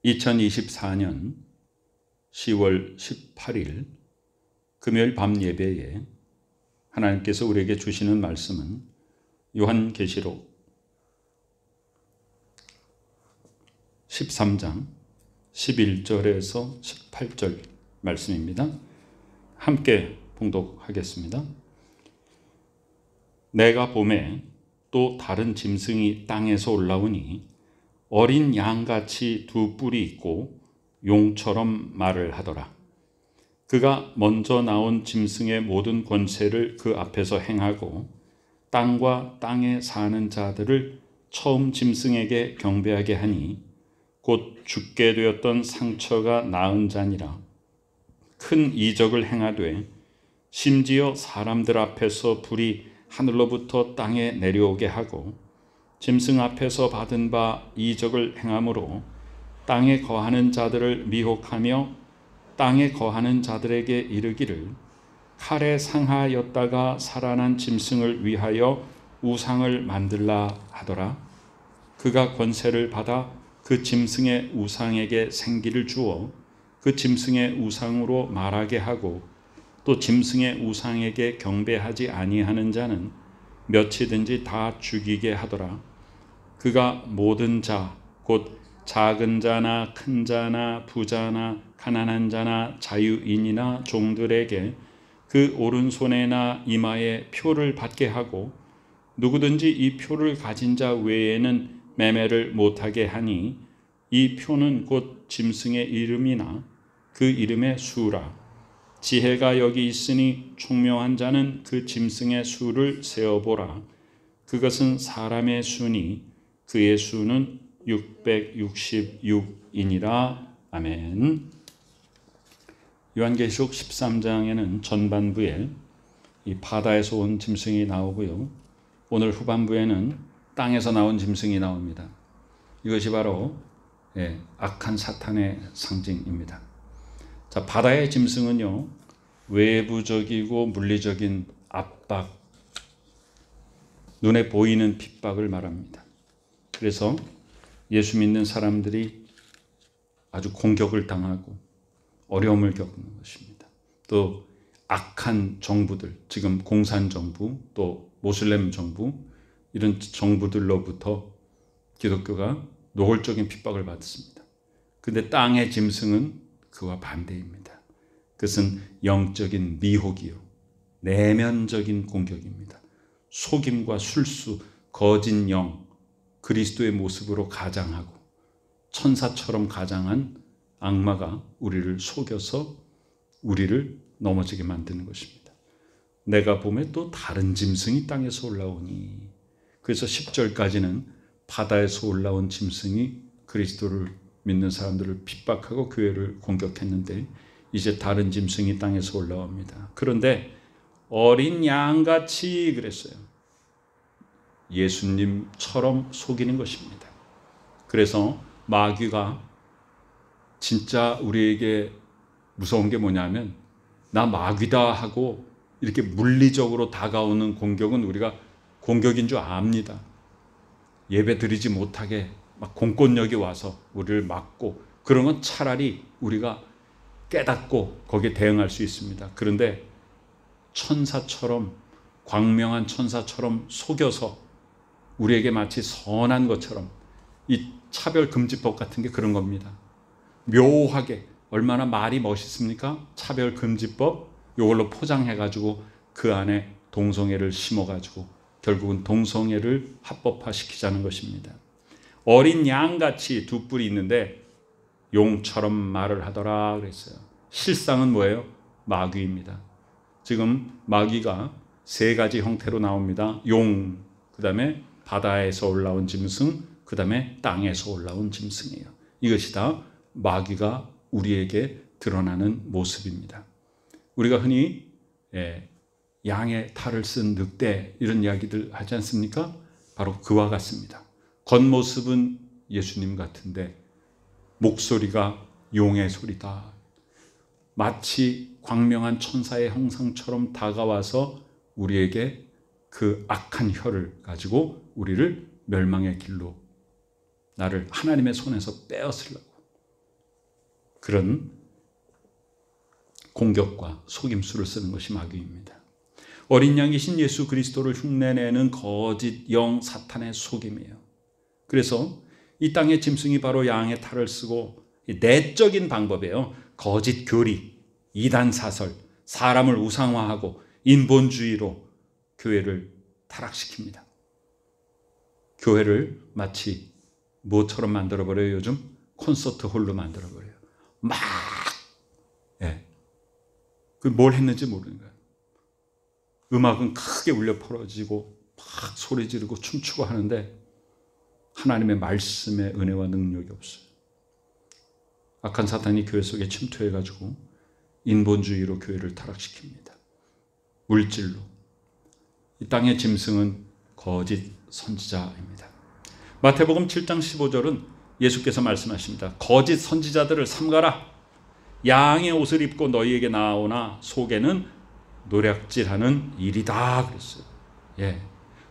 2024년 10월 18일 금요일 밤 예배에 하나님께서 우리에게 주시는 말씀은 요한계시록 13장 11절에서 18절 말씀입니다. 함께 봉독하겠습니다. 내가 보매 또 다른 짐승이 땅에서 올라오니 어린 양같이 두 뿔이 있고 용처럼 말을 하더라. 그가 먼저 나온 짐승의 모든 권세를 그 앞에서 행하고 땅과 땅에 사는 자들을 처음 짐승에게 경배하게 하니 곧 죽게 되었던 상처가 나은 자니라. 큰 이적을 행하되 심지어 사람들 앞에서 불이 하늘로부터 땅에 내려오게 하고 짐승 앞에서 받은 바 이적을 행함으로 땅에 거하는 자들을 미혹하며 땅에 거하는 자들에게 이르기를 칼에 상하였다가 살아난 짐승을 위하여 우상을 만들라 하더라. 그가 권세를 받아 그 짐승의 우상에게 생기를 주어 그 짐승의 우상으로 말하게 하고 또 짐승의 우상에게 경배하지 아니하는 자는 몇이든지 다 죽이게 하더라. 그가 모든 자, 곧 작은 자나 큰 자나 부자나 가난한 자나 자유인이나 종들에게 그 오른손에나 이마에 표를 받게 하고 누구든지 이 표를 가진 자 외에는 매매를 못하게 하니 이 표는 곧 짐승의 이름이나 그 이름의 수라. 지혜가 여기 있으니 총명한 자는 그 짐승의 수를 세어보라. 그것은 사람의 수니 그의 수는 666이니라. 아멘. 요한계시록 13장에는 전반부에 이 바다에서 온 짐승이 나오고요. 오늘 후반부에는 땅에서 나온 짐승이 나옵니다. 이것이 바로 악한 사탄의 상징입니다. 자, 바다의 짐승은요, 외부적이고 물리적인 압박, 눈에 보이는 핍박을 말합니다. 그래서 예수 믿는 사람들이 아주 공격을 당하고 어려움을 겪는 것입니다. 또 악한 정부들, 지금 공산정부, 또 모슬렘 정부, 이런 정부들로부터 기독교가 노골적인 핍박을 받습니다. 그런데 땅의 짐승은 그와 반대입니다. 그것은 영적인 미혹이요, 내면적인 공격입니다. 속임과 술수, 거짓 영, 그리스도의 모습으로 가장하고 천사처럼 가장한 악마가 우리를 속여서 우리를 넘어지게 만드는 것입니다. 내가 보면 또 다른 짐승이 땅에서 올라오니, 그래서 10절까지는 바다에서 올라온 짐승이 그리스도를 믿는 사람들을 핍박하고 교회를 공격했는데 이제 다른 짐승이 땅에서 올라옵니다. 그런데 어린 양같이 그랬어요. 예수님처럼 속이는 것입니다. 그래서 마귀가 진짜 우리에게 무서운 게 뭐냐면, 나 마귀다 하고 이렇게 물리적으로 다가오는 공격은 우리가 공격인 줄 압니다. 예배 드리지 못하게 막 공권력이 와서 우리를 막고, 그런 건 차라리 우리가 깨닫고 거기에 대응할 수 있습니다. 그런데 천사처럼, 광명한 천사처럼 속여서 우리에게 마치 선한 것처럼, 이 차별금지법 같은 게 그런 겁니다. 묘하게, 얼마나 말이 멋있습니까? 차별금지법, 이걸로 포장해가지고 그 안에 동성애를 심어가지고 결국은 동성애를 합법화시키자는 것입니다. 어린 양같이 두 뿔이 있는데 용처럼 말을 하더라 그랬어요. 실상은 뭐예요? 마귀입니다. 지금 마귀가 세 가지 형태로 나옵니다. 용, 그 다음에 바다에서 올라온 짐승, 그 다음에 땅에서 올라온 짐승이에요. 이것이 다 마귀가 우리에게 드러나는 모습입니다. 우리가 흔히 양의 탈을 쓴 늑대, 이런 이야기들 하지 않습니까? 바로 그와 같습니다. 겉모습은 예수님 같은데 목소리가 용의 소리다. 마치 광명한 천사의 형상처럼 다가와서 우리에게 그 악한 혀를 가지고 우리를 멸망의 길로, 나를 하나님의 손에서 빼앗으려고, 그런 공격과 속임수를 쓰는 것이 마귀입니다. 어린 양이신 예수 그리스도를 흉내내는 거짓 영 사탄의 속임이에요. 그래서 이 땅의 짐승이 바로 양의 탈을 쓰고 내적인 방법이에요. 거짓 교리, 이단 사설, 사람을 우상화하고 인본주의로 교회를 타락시킵니다. 교회를 마치 뭐처럼 만들어버려요? 요즘 콘서트 홀로 만들어버려요. 막 뭘 했는지 모르는 거예요. 음악은 크게 울려 퍼져지고 막 소리 지르고 춤추고 하는데 하나님의 말씀의 은혜와 능력이 없어요. 악한 사탄이 교회 속에 침투해가지고 인본주의로 교회를 타락시킵니다. 물질로. 이 땅의 짐승은 거짓 선지자입니다. 마태복음 7장 15절은 예수께서 말씀하십니다. 거짓 선지자들을 삼가라. 양의 옷을 입고 너희에게 나오나 속에는 노략질하는 일이다 그랬어요.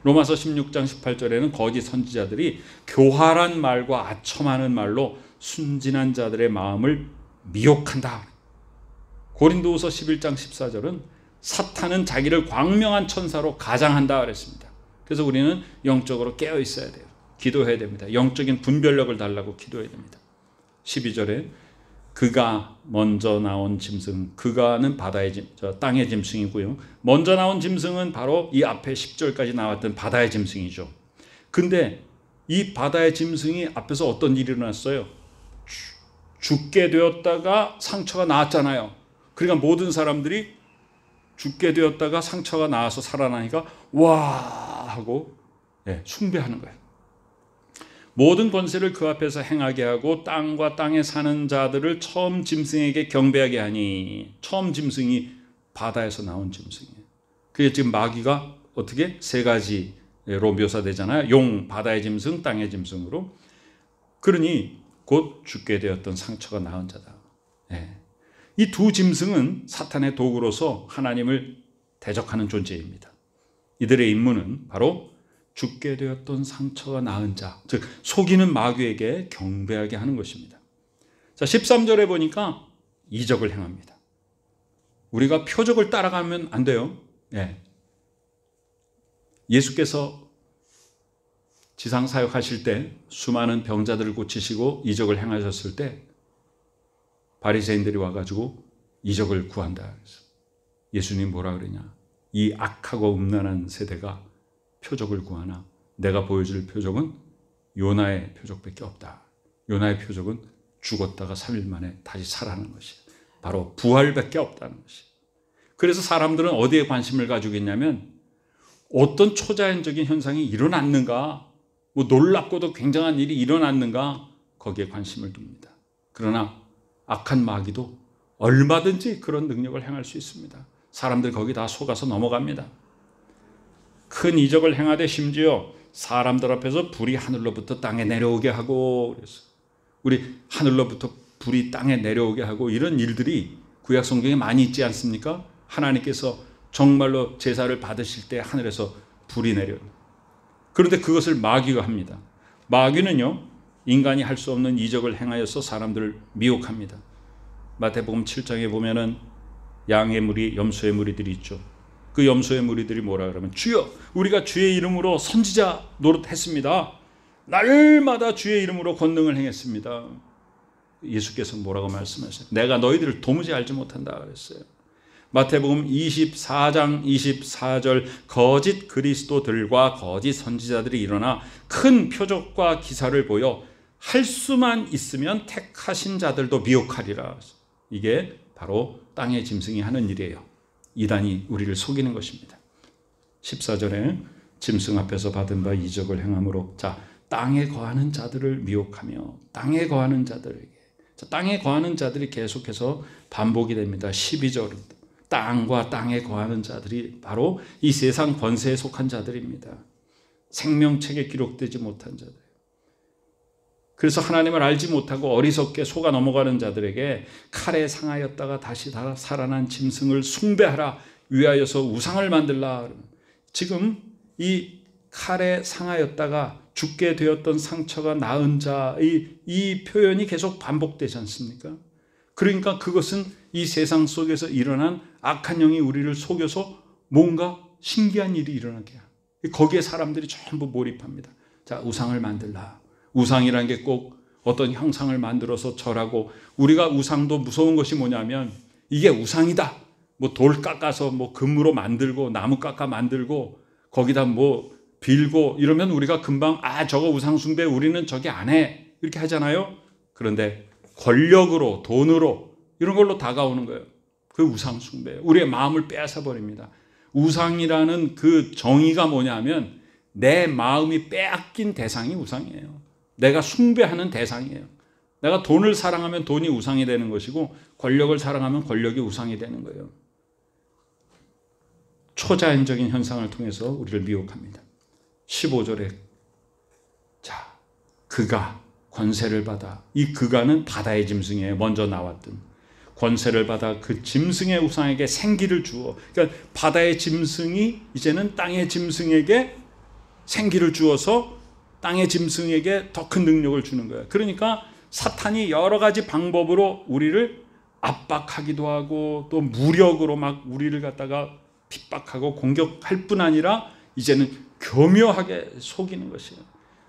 로마서 16장 18절에는 거짓 선지자들이 교활한 말과 아첨하는 말로 순진한 자들의 마음을 미혹한다. 고린도후서 11장 14절은 사탄은 자기를 광명한 천사로 가장한다 그랬습니다. 그래서 우리는 영적으로 깨어 있어야 돼요. 기도해야 됩니다. 영적인 분별력을 달라고 기도해야 됩니다. 12절에 그가 먼저 나온 짐승, 그가는 땅의 짐승이고요. 먼저 나온 짐승은 바로 이 앞에 10절까지 나왔던 바다의 짐승이죠. 근데 이 바다의 짐승이 앞에서 어떤 일이 일어났어요? 죽게 되었다가 상처가 나았잖아요. 그러니까 모든 사람들이 죽게 되었다가 상처가 나와서 살아나니까 와 하고 숭배하는 거예요. 모든 권세를 그 앞에서 행하게 하고 땅과 땅에 사는 자들을 처음 짐승에게 경배하게 하니, 처음 짐승이 바다에서 나온 짐승이에요. 그게 지금 마귀가 어떻게 세 가지로 묘사되잖아요. 용, 바다의 짐승, 땅의 짐승으로. 그러니 곧 죽게 되었던 상처가 나은 자다. 이 두 짐승은 사탄의 도구로서 하나님을 대적하는 존재입니다. 이들의 임무는 바로 죽게 되었던 상처가 나은 자, 즉 속이는 마귀에게 경배하게 하는 것입니다. 자, 13절에 보니까 이적을 행합니다. 우리가 표적을 따라가면 안 돼요. 예수께서 지상 사역하실 때 수많은 병자들을 고치시고 이적을 행하셨을 때 바리새인들이 와가지고 이적을 구한다. 예수님 뭐라 그러냐? 이 악하고 음란한 세대가 표적을 구하나 내가 보여줄 표적은 요나의 표적밖에 없다. 요나의 표적은 죽었다가 3일 만에 다시 살아나는 것이야. 바로 부활밖에 없다는 것이야. 그래서 사람들은 어디에 관심을 가지고 있냐면 어떤 초자연적인 현상이 일어났는가, 뭐 놀랍고도 굉장한 일이 일어났는가, 거기에 관심을 둡니다. 그러나 악한 마귀도 얼마든지 그런 능력을 행할 수 있습니다. 사람들 거기 다 속아서 넘어갑니다. 큰 이적을 행하되 심지어 사람들 앞에서 불이 하늘로부터 땅에 내려오게 하고, 그래서 우리 하늘로부터 불이 땅에 내려오게 하고 이런 일들이 구약 성경에 많이 있지 않습니까? 하나님께서 정말로 제사를 받으실 때 하늘에서 불이 내려요. 그런데 그것을 마귀가 합니다. 마귀는요, 인간이 할 수 없는 이적을 행하여서 사람들을 미혹합니다. 마태복음 7장에 보면은 양의 무리, 염소의 무리들이 있죠. 그 염소의 무리들이 뭐라 그러면 주여 우리가 주의 이름으로 선지자 노릇했습니다. 날마다 주의 이름으로 권능을 행했습니다. 예수께서 뭐라고 말씀하셨어요? 내가 너희들을 도무지 알지 못한다 그랬어요. 마태복음 24장 24절 거짓 그리스도들과 거짓 선지자들이 일어나 큰 표적과 기사를 보여 할 수만 있으면 택하신 자들도 미혹하리라. 이게 바로 땅의 짐승이 하는 일이에요. 이단이 우리를 속이는 것입니다. 14절에 짐승 앞에서 받은 바 이적을 행함으로, 자, 땅에 거하는 자들을 미혹하며 땅에 거하는 자들에게, 자, 땅에 거하는 자들이 계속해서 반복이 됩니다. 12절은 땅과 땅에 거하는 자들이 바로 이 세상 권세에 속한 자들입니다. 생명책에 기록되지 못한 자들. 그래서 하나님을 알지 못하고 어리석게 속아 넘어가는 자들에게 칼에 상하였다가 다시 살아난 짐승을 숭배하라 위하여서 우상을 만들라. 지금 이 칼에 상하였다가 죽게 되었던 상처가 나은 자, 이 표현이 계속 반복되지 않습니까? 그러니까 그것은 이 세상 속에서 일어난 악한 영이 우리를 속여서 뭔가 신기한 일이 일어나게 해요. 거기에 사람들이 전부 몰입합니다. 자, 우상을 만들라. 우상이라는 게 꼭 어떤 형상을 만들어서 절하고, 우리가 우상도 무서운 것이 뭐냐면 이게 우상이다. 뭐 돌 깎아서 뭐 금으로 만들고 나무 깎아 만들고 거기다 뭐 빌고 이러면 우리가 금방 저거 우상 숭배, 우리는 저기 안 해, 이렇게 하잖아요. 그런데 권력으로, 돈으로 이런 걸로 다가오는 거예요. 그 우상 숭배, 우리의 마음을 빼앗아 버립니다. 우상이라는 그 정의가 뭐냐면 내 마음이 빼앗긴 대상이 우상이에요. 내가 숭배하는 대상이에요. 내가 돈을 사랑하면 돈이 우상이 되는 것이고, 권력을 사랑하면 권력이 우상이 되는 거예요. 초자연적인 현상을 통해서 우리를 미혹합니다. 15절에 자, 그가 권세를 받아, 이 그가는 바다의 짐승이에요. 먼저 나왔던 권세를 받아 그 짐승의 우상에게 생기를 주어, 그러니까 바다의 짐승이 이제는 땅의 짐승에게 생기를 주어서 땅의 짐승에게 더 큰 능력을 주는 거예요. 그러니까 사탄이 여러 가지 방법으로 우리를 압박하기도 하고 또 무력으로 막 우리를 갖다가 핍박하고 공격할 뿐 아니라 이제는 교묘하게 속이는 것이에요.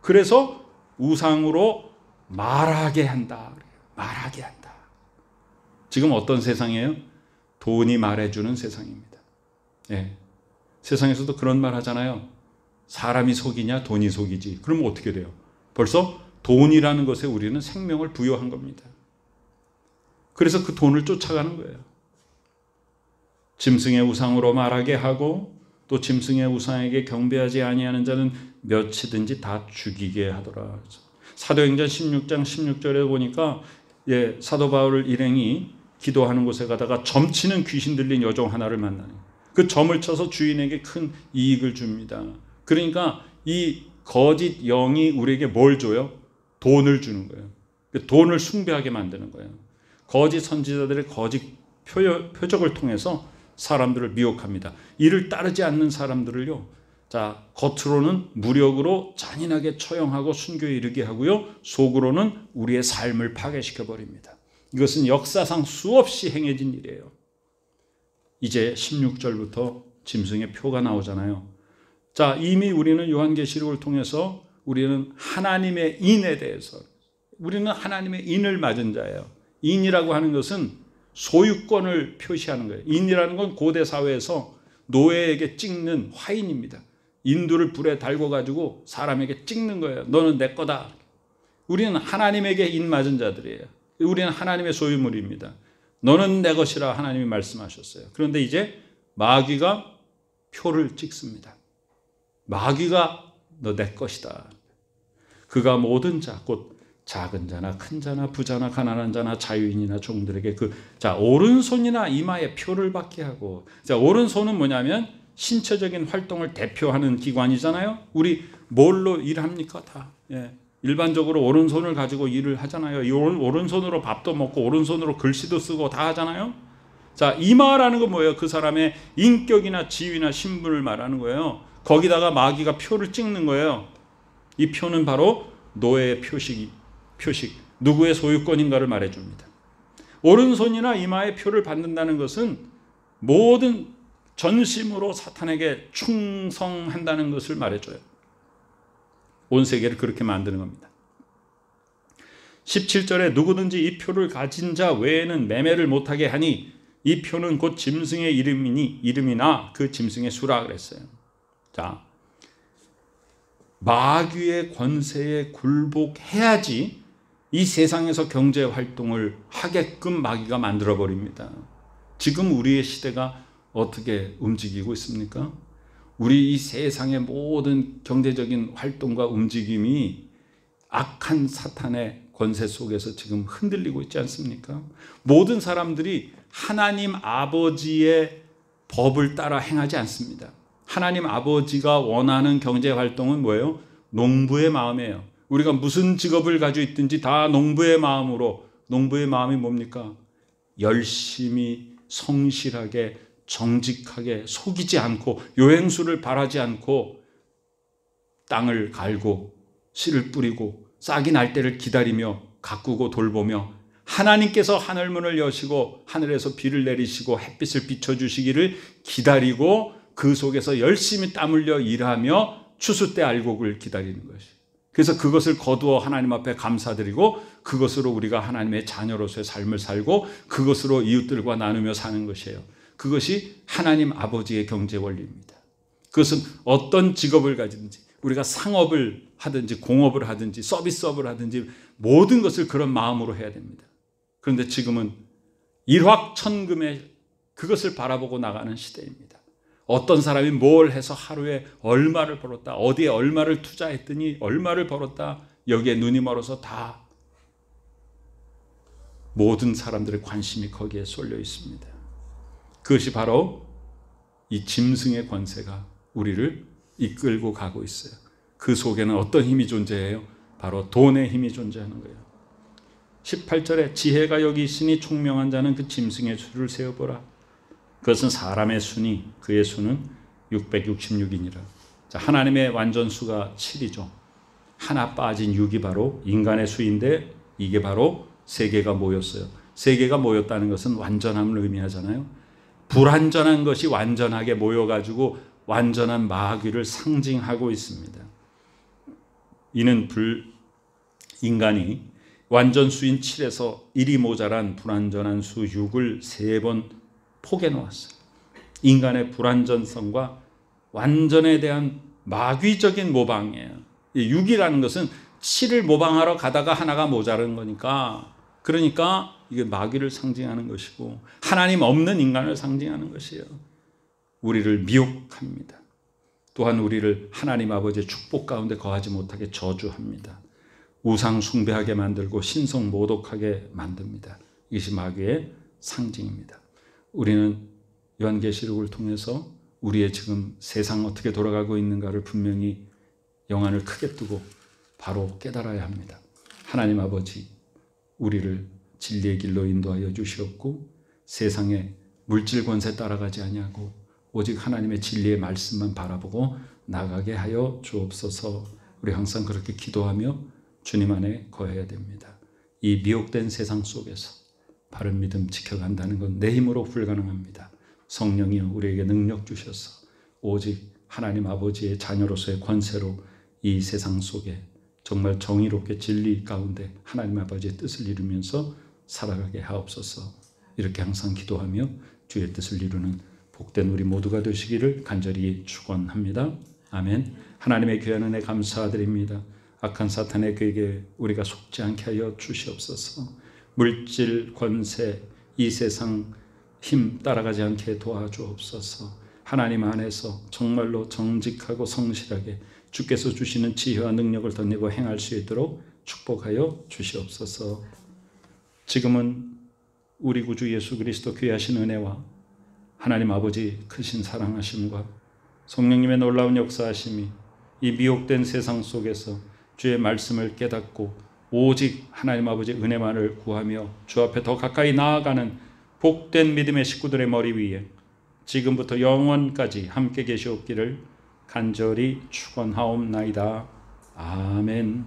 그래서 우상으로 말하게 한다. 말하게 한다. 지금 어떤 세상이에요? 돈이 말해주는 세상입니다. 예. 세상에서도 그런 말 하잖아요. 사람이 속이냐 돈이 속이지. 그러면 어떻게 돼요? 벌써 돈이라는 것에 우리는 생명을 부여한 겁니다. 그래서 그 돈을 쫓아가는 거예요. 짐승의 우상으로 말하게 하고 또 짐승의 우상에게 경배하지 아니하는 자는 몇이든지 다 죽이게 하더라. 사도행전 16장 16절에 보니까 사도 바울 일행이 기도하는 곳에 가다가 점치는 귀신 들린 여종 하나를 만나요. 그 점을 쳐서 주인에게 큰 이익을 줍니다. 그러니까 이 거짓 영이 우리에게 뭘 줘요? 돈을 주는 거예요. 돈을 숭배하게 만드는 거예요. 거짓 선지자들의 거짓 표적을 통해서 사람들을 미혹합니다. 이를 따르지 않는 사람들을요, 자, 겉으로는 무력으로 잔인하게 처형하고 순교에 이르게 하고요, 속으로는 우리의 삶을 파괴시켜 버립니다. 이것은 역사상 수없이 행해진 일이에요. 이제 16절부터 짐승의 표가 나오잖아요. 자, 이미 우리는 요한계시록을 통해서 우리는 하나님의 인에 대해서, 우리는 하나님의 인을 맞은 자예요. 인이라고 하는 것은 소유권을 표시하는 거예요. 인이라는 건 고대 사회에서 노예에게 찍는 화인입니다. 인두를 불에 달궈 가지고 사람에게 찍는 거예요. 너는 내 거다. 우리는 하나님에게 인 맞은 자들이에요. 우리는 하나님의 소유물입니다. 너는 내 것이라 하나님이 말씀하셨어요. 그런데 이제 마귀가 표를 찍습니다. 마귀가 너 내 것이다. 그가 모든 자, 곧 작은 자나 큰 자나 부자나 가난한 자나 자유인이나 종들에게 오른손이나 이마에 표를 받게 하고, 오른손은 뭐냐면 신체적인 활동을 대표하는 기관이잖아요. 우리 뭘로 일합니까? 다. 일반적으로 오른손을 가지고 일을 하잖아요. 이 오른손으로 밥도 먹고 오른손으로 글씨도 쓰고 다 하잖아요. 자, 이마라는 건 뭐예요? 그 사람의 인격이나 지위나 신분을 말하는 거예요. 거기다가 마귀가 표를 찍는 거예요. 이 표는 바로 노예의 표식, 누구의 소유권인가를 말해줍니다. 오른손이나 이마에 표를 받는다는 것은 모든 전심으로 사탄에게 충성한다는 것을 말해줘요. 온 세계를 그렇게 만드는 겁니다. 17절에 누구든지 이 표를 가진 자 외에는 매매를 못하게 하니 이 표는 곧 짐승의 이름이나 그 짐승의 수라 그랬어요. 자, 마귀의 권세에 굴복해야지 이 세상에서 경제 활동을 하게끔 마귀가 만들어버립니다. 지금 우리의 시대가 어떻게 움직이고 있습니까? 우리 이 세상의 모든 경제적인 활동과 움직임이 악한 사탄의 권세 속에서 지금 흔들리고 있지 않습니까? 모든 사람들이 하나님 아버지의 법을 따라 행하지 않습니다. 하나님 아버지가 원하는 경제 활동은 뭐예요? 농부의 마음이에요. 우리가 무슨 직업을 가지고 있든지 다 농부의 마음으로, 농부의 마음이 뭡니까? 열심히 성실하게 정직하게 속이지 않고 요행수를 바라지 않고 땅을 갈고 씨를 뿌리고 싹이 날 때를 기다리며 가꾸고 돌보며 하나님께서 하늘문을 여시고 하늘에서 비를 내리시고 햇빛을 비춰주시기를 기다리고 그 속에서 열심히 땀 흘려 일하며 추수 때 알곡을 기다리는 것이. 그래서 그것을 거두어 하나님 앞에 감사드리고 그것으로 우리가 하나님의 자녀로서의 삶을 살고 그것으로 이웃들과 나누며 사는 것이에요. 그것이 하나님 아버지의 경제 원리입니다. 그것은 어떤 직업을 가지든지 우리가 상업을 하든지 공업을 하든지 서비스업을 하든지 모든 것을 그런 마음으로 해야 됩니다. 그런데 지금은 일확천금의 그것을 바라보고 나가는 시대입니다. 어떤 사람이 뭘 해서 하루에 얼마를 벌었다, 어디에 얼마를 투자했더니 얼마를 벌었다, 여기에 눈이 멀어서 다 모든 사람들의 관심이 거기에 쏠려 있습니다. 그것이 바로 이 짐승의 권세가 우리를 이끌고 가고 있어요. 그 속에는 어떤 힘이 존재해요? 바로 돈의 힘이 존재하는 거예요. 18절에 지혜가 여기 있으니 총명한 자는 그 짐승의 수를 세어보라. 그것은 사람의 수니 그의 수는 666이니라. 자, 하나님의 완전수가 7이죠. 하나 빠진 6이 바로 인간의 수인데 이게 바로 세 개가 모였어요. 세 개가 모였다는 것은 완전함을 의미하잖아요. 불완전한 것이 완전하게 모여가지고 완전한 마귀를 상징하고 있습니다. 이는 인간이 완전수인 7에서 1이 모자란 불완전한 수 6을 3번 포개 놓았어요. 인간의 불완전성과 완전에 대한 마귀적인 모방이에요. 6이라는 것은 7을 모방하러 가다가 하나가 모자란 거니까, 그러니까 이게 마귀를 상징하는 것이고 하나님 없는 인간을 상징하는 것이에요. 우리를 미혹합니다. 또한 우리를 하나님 아버지의 축복 가운데 거하지 못하게 저주합니다. 우상 숭배하게 만들고 신성 모독하게 만듭니다. 이것이 마귀의 상징입니다. 우리는 요한계시록을 통해서 우리의 지금 세상 어떻게 돌아가고 있는가를 분명히 영안을 크게 뜨고 바로 깨달아야 합니다. 하나님 아버지 우리를 진리의 길로 인도하여 주시옵고 세상의 물질 권세 따라가지 아니하고 오직 하나님의 진리의 말씀만 바라보고 나가게 하여 주옵소서. 우리 항상 그렇게 기도하며 주님 안에 거해야 됩니다. 이 미혹된 세상 속에서 바른 믿음 지켜간다는 건 내 힘으로 불가능합니다. 성령이여 우리에게 능력 주셔서 오직 하나님 아버지의 자녀로서의 권세로 이 세상 속에 정말 정의롭게 진리 가운데 하나님 아버지의 뜻을 이루면서 살아가게 하옵소서. 이렇게 항상 기도하며 주의 뜻을 이루는 복된 우리 모두가 되시기를 간절히 축원합니다. 아멘. 하나님의 귀한 은혜 감사드립니다. 악한 사탄의 괴계에 우리가 속지 않게 하여 주시옵소서. 물질, 권세, 이 세상 힘 따라가지 않게 도와주옵소서. 하나님 안에서 정말로 정직하고 성실하게 주께서 주시는 지혜와 능력을 덧입어 행할 수 있도록 축복하여 주시옵소서. 지금은 우리 구주 예수 그리스도 귀하신 은혜와 하나님 아버지 크신 사랑하심과 성령님의 놀라운 역사하심이 이 미혹된 세상 속에서 주의 말씀을 깨닫고 오직 하나님 아버지 은혜만을 구하며 주 앞에 더 가까이 나아가는 복된 믿음의 식구들의 머리 위에 지금부터 영원까지 함께 계시옵기를 간절히 축원하옵나이다. 아멘.